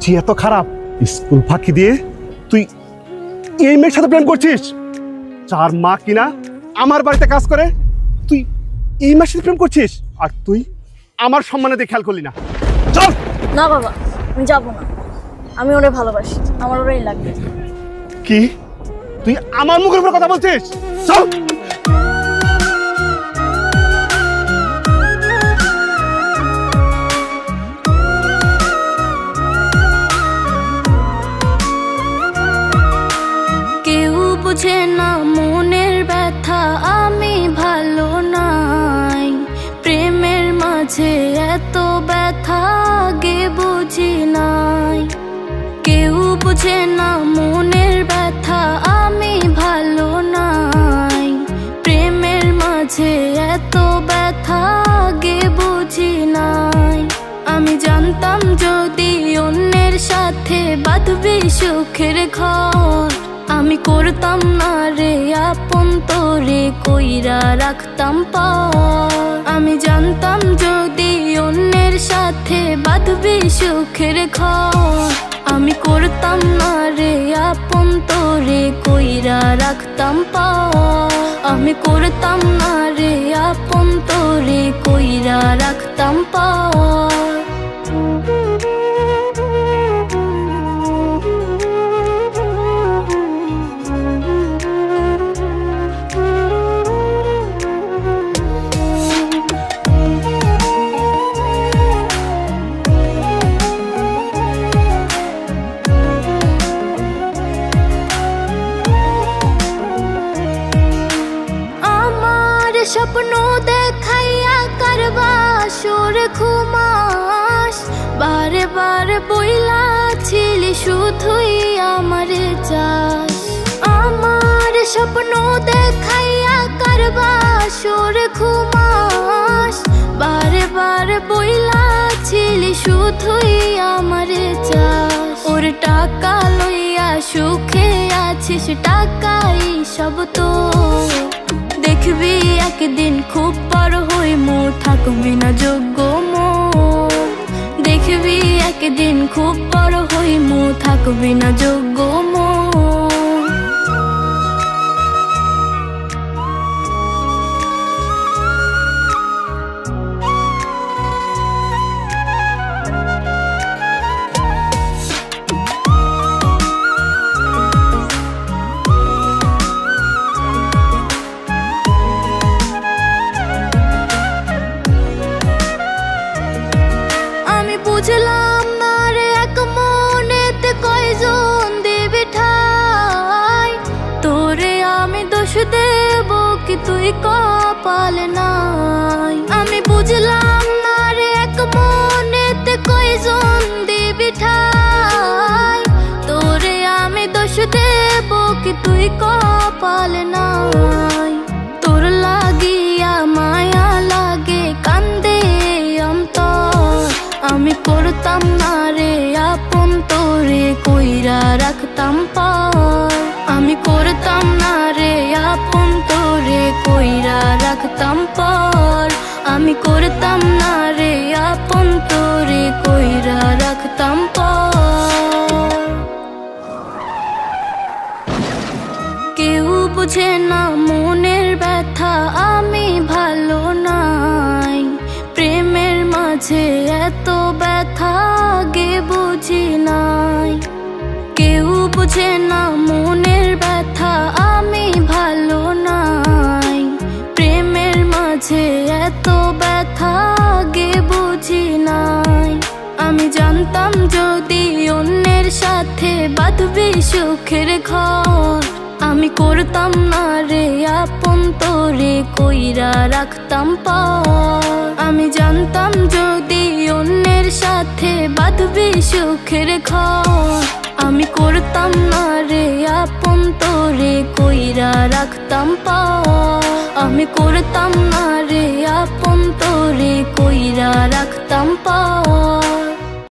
বুঝি এত খারাপ? স্কুল ফাঁকি দিয়ে তুই এই মেয়ের সাথে প্রেম করছিস, যার মা কিনা আমার বাড়িতে কাজ করে? তুই এই মেয়ের সাথে প্রেম করছিস, আর তুই আমার সম্মানে দিয়ে খেয়াল করলি না। চল। না বাবা, আমি যাবো না। আমি ওরে ভালোবাসি, আমার ওরাই লাগবে। কি তুই আমার মুখের উপর কথা বলছিস? চল। বুঝে না মনের ব্যথা, আমি ভালো নাই। প্রেমের মাঝে এত ব্যথা আগে বুঝি নাই। কেউ বুঝে না মনের ব্যথা, আমি ভালো নাই। প্রেমের মাঝে এত ব্যথা আগে বুঝি নাই। আমি জানতাম যদি অন্যের সাথে বাঁধবি সুখের ঘর, আমি করতাম না রে আপন তোরে কইরা রাখতাম পার। আমি জানতাম যদি অন্যের সাথে বাঁধবি সুখের ঘর, আমি করতাম না রে আপন তোরে কইরা রাখতাম পার। আমি করতাম না রে আপন তোরে কইরা রাখতাম পার। স্বপ্ন দেখাইয়া কারবা সুর ঘুমাস, বারে বারে বইলাছিলি শুধুই আমার চাস। আমার স্বপ্ন দেখাইয়া কারবা সুর ঘুমাস, বারে বারে বইলাছিলি শুধুই আমার চাস। ওর টাকা লইয়া সুখে আছিস, টাকাই সব তো। দেখবি একদিন খুব বড় হইমু, থাকবি না যোগ্য মন। দেখবি একদিন খুব বড় হইমু, থাকবি না যোগ্য মন। বুঝলাম না রে এক মনেতে কয়জন দেবে ঠাই, তোরে আমি দোষ দেব কি তুই কপাল নাই। আমি বুঝলাম না রে এক মনেতে কয়জন দেবে ঠাই, তোরে আমি দোষ দেব কি তুই কপাল নাই। তোর লাগিয়া মায়া লাগে কান্দে অন্তর, আমি করতাম না রে আপন তোরে কইরা রাখতাম পার। আমি করতাম না রে আপন তোরে কইরা রাখতাম পার। আমি করতাম না রে আপন তোরে কইরা রাখতাম পার। কেউ বুঝে না মনের ব্যথা, আমি ভালো নাই। প্রেমের মাঝে এত ব্যথা আগে বুঝি নাই। কেউ বুঝে না মনের ব্যথা, আমি ভালো নাই। প্রেমের মাঝে এত ব্যথা আগে বুঝি নাই। আমি জানতাম যদি অন্যের সাথে বাঁধবি সুখের ঘর, আমি করতাম না রে আপন তোরে কইরা রাখতাম পার। আমি জানতাম যদি অন্যের সাথে বাঁধবি সুখের ঘর, আমি করতাম না রে আপন তোরে কইরা রাখতাম পার। আমি করতাম না রে আপন তোরে কইরা রাখতাম পার।